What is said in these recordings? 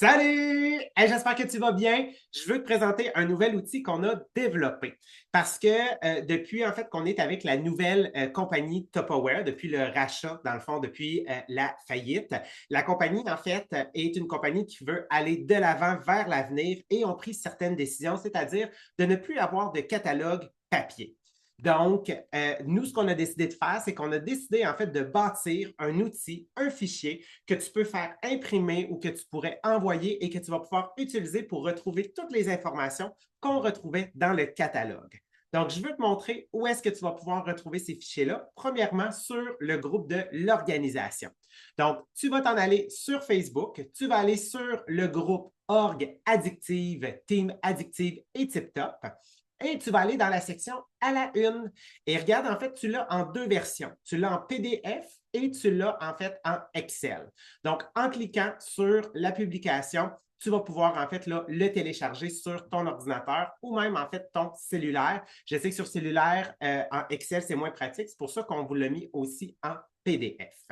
Salut! Hey, j'espère que tu vas bien. Je veux te présenter un nouvel outil qu'on a développé parce que depuis en fait qu'on est avec la nouvelle compagnie Tupperware, depuis le rachat, dans le fond, depuis la faillite, la compagnie en fait est une compagnie qui veut aller de l'avant vers l'avenir et ont pris certaines décisions, c'est-à-dire de ne plus avoir de catalogue papier. Donc, nous, ce qu'on a décidé de faire, c'est qu'on a décidé en fait de bâtir un outil, un fichier que tu peux faire imprimer ou que tu pourrais envoyer et que tu vas pouvoir utiliser pour retrouver toutes les informations qu'on retrouvait dans le catalogue. Donc, je veux te montrer où est-ce que tu vas pouvoir retrouver ces fichiers-là. Premièrement, sur le groupe de l'organisation. Donc, tu vas t'en aller sur Facebook, tu vas aller sur le groupe Org Addictive, Team Addictive et TipTop. Et tu vas aller dans la section à la une. Et regarde, en fait, tu l'as en deux versions. Tu l'as en PDF et tu l'as en fait en Excel. Donc, en cliquant sur la publication, tu vas pouvoir en fait là, le télécharger sur ton ordinateur ou même en fait ton cellulaire. Je sais que sur cellulaire, en Excel, c'est moins pratique. C'est pour ça qu'on vous l'a mis aussi en PDF.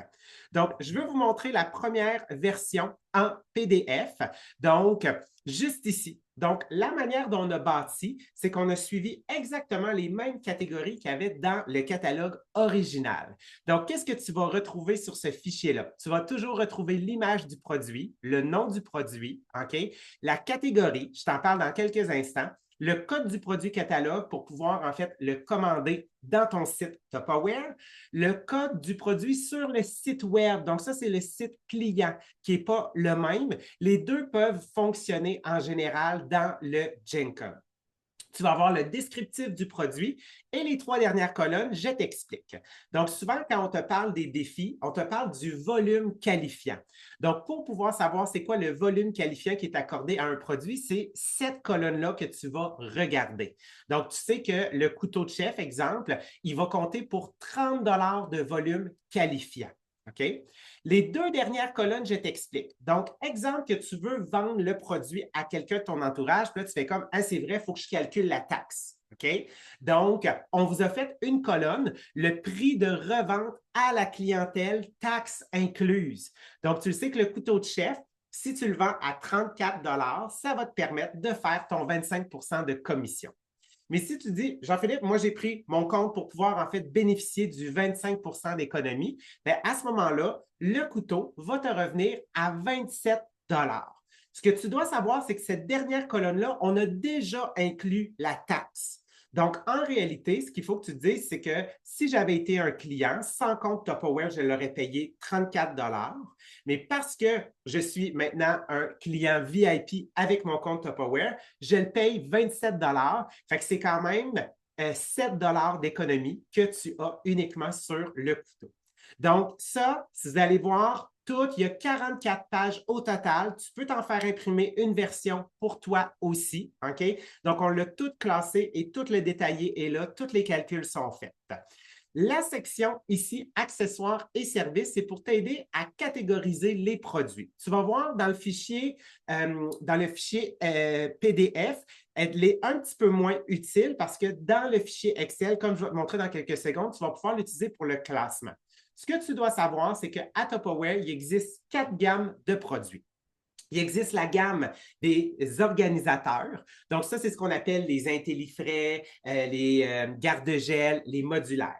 Donc, je veux vous montrer la première version en PDF. Donc, juste ici. Donc, la manière dont on a bâti, c'est qu'on a suivi exactement les mêmes catégories qu'il y avait dans le catalogue original. Donc, qu'est-ce que tu vas retrouver sur ce fichier-là? Tu vas toujours retrouver l'image du produit, le nom du produit, OK? La catégorie, je t'en parle dans quelques instants, le code du produit catalogue pour pouvoir en fait le commander dans ton site Tupperware, le code du produit sur le site web. Donc, ça, c'est le site client qui n'est pas le même. Les deux peuvent fonctionner en général dans le Jenkins. Tu vas avoir le descriptif du produit et les trois dernières colonnes, je t'explique. Donc, souvent, quand on te parle des défis, on te parle du volume qualifiant. Donc, pour pouvoir savoir c'est quoi le volume qualifiant qui est accordé à un produit, c'est cette colonne-là que tu vas regarder. Donc, tu sais que le couteau de chef, exemple, il va compter pour 30 de volume qualifiant. OK? Les deux dernières colonnes, je t'explique. Donc, exemple que tu veux vendre le produit à quelqu'un de ton entourage, puis là, tu fais comme, ah, c'est vrai, il faut que je calcule la taxe. OK? Donc, on vous a fait une colonne, le prix de revente à la clientèle, taxe incluse. Donc, tu sais que le couteau de chef, si tu le vends à 34 ça va te permettre de faire ton 25 de commission. Mais si tu dis, Jean-Philippe, moi, j'ai pris mon compte pour pouvoir en fait bénéficier du 25 d'économie, bien, à ce moment-là, le couteau va te revenir à 27 dollars. Ce que tu dois savoir, c'est que cette dernière colonne-là, on a déjà inclus la taxe. Donc, en réalité, ce qu'il faut que tu te dises, c'est que si j'avais été un client, sans compte Tupperware, je l'aurais payé 34 dollars. Mais parce que je suis maintenant un client VIP avec mon compte Tupperware, je le paye 27 dollars. Fait que c'est quand même 7 dollars d'économie que tu as uniquement sur le couteau. Donc, ça, si vous allez voir, tout, il y a 44 pages au total. Tu peux t'en faire imprimer une version pour toi aussi. OK? Donc, on l'a tout classé et tout le détaillé est là. Tous les calculs sont faits. La section ici, accessoires et services, c'est pour t'aider à catégoriser les produits. Tu vas voir dans le fichier, PDF, elle est un petit peu moins utile parce que dans le fichier Excel, comme je vais te montrer dans quelques secondes, tu vas pouvoir l'utiliser pour le classement. Ce que tu dois savoir, c'est qu'à Tupperware, il existe 4 gammes de produits. Il existe la gamme des organisateurs. Donc, ça, c'est ce qu'on appelle les intellifrais, les garde-gel, les modulaires.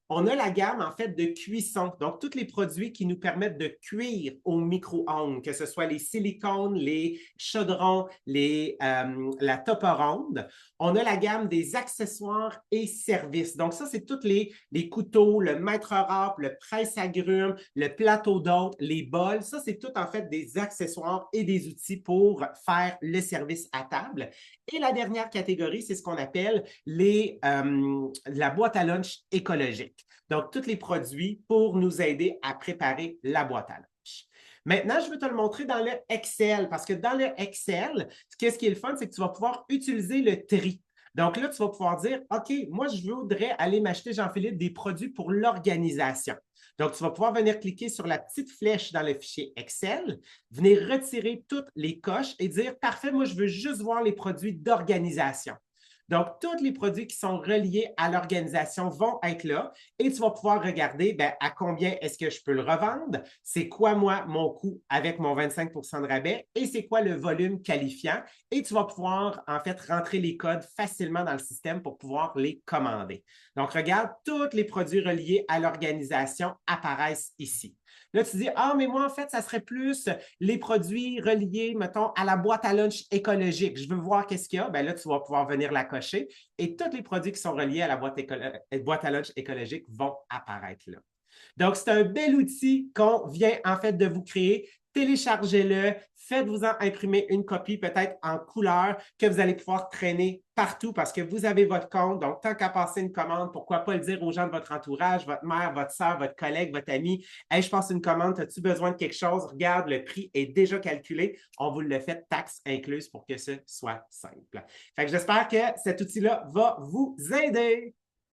On a la gamme, en fait, de cuisson. Donc, tous les produits qui nous permettent de cuire au micro-ondes, que ce soit les silicones, les chaudrons, la topper-ronde. On a la gamme des accessoires et services. Donc, ça, c'est tous les couteaux, le maître-râpe, le presse-agrumes, le plateau d'hôte, les bols. Ça, c'est tout, en fait, des accessoires et des outils pour faire le service à table. Et la dernière catégorie, c'est ce qu'on appelle la boîte à lunch écologique. Donc, tous les produits pour nous aider à préparer la boîte à lunch. Maintenant, je veux te le montrer dans le Excel parce que dans le Excel, qu'est-ce qui est le fun, c'est que tu vas pouvoir utiliser le tri. Donc là, tu vas pouvoir dire, OK, moi, je voudrais aller m'acheter, Jean-Philippe, des produits pour l'organisation. Donc, tu vas pouvoir venir cliquer sur la petite flèche dans le fichier Excel, venir retirer toutes les coches et dire, parfait, moi, je veux juste voir les produits d'organisation. Donc, tous les produits qui sont reliés à l'organisation vont être là et tu vas pouvoir regarder ben, à combien est-ce que je peux le revendre, c'est quoi, moi, mon coût avec mon 25 de rabais et c'est quoi le volume qualifiant et tu vas pouvoir, en fait, rentrer les codes facilement dans le système pour pouvoir les commander. Donc, regarde, tous les produits reliés à l'organisation apparaissent ici. Là, tu dis, ah, mais moi, en fait, ça serait plus les produits reliés, mettons, à la boîte à lunch écologique. Je veux voir qu'est-ce qu'il y a. Bien là, tu vas pouvoir venir la cocher et tous les produits qui sont reliés à la boîte à lunch écologique vont apparaître là. Donc, c'est un bel outil qu'on vient en fait de vous créer. Téléchargez-le, faites-vous-en imprimer une copie peut-être en couleur que vous allez pouvoir traîner partout parce que vous avez votre compte. Donc, tant qu'à passer une commande, pourquoi pas le dire aux gens de votre entourage, votre mère, votre soeur, votre collègue, votre ami. Hey, je passe une commande, as-tu besoin de quelque chose? Regarde, le prix est déjà calculé. On vous le fait taxe incluse pour que ce soit simple. Fait que j'espère que cet outil-là va vous aider.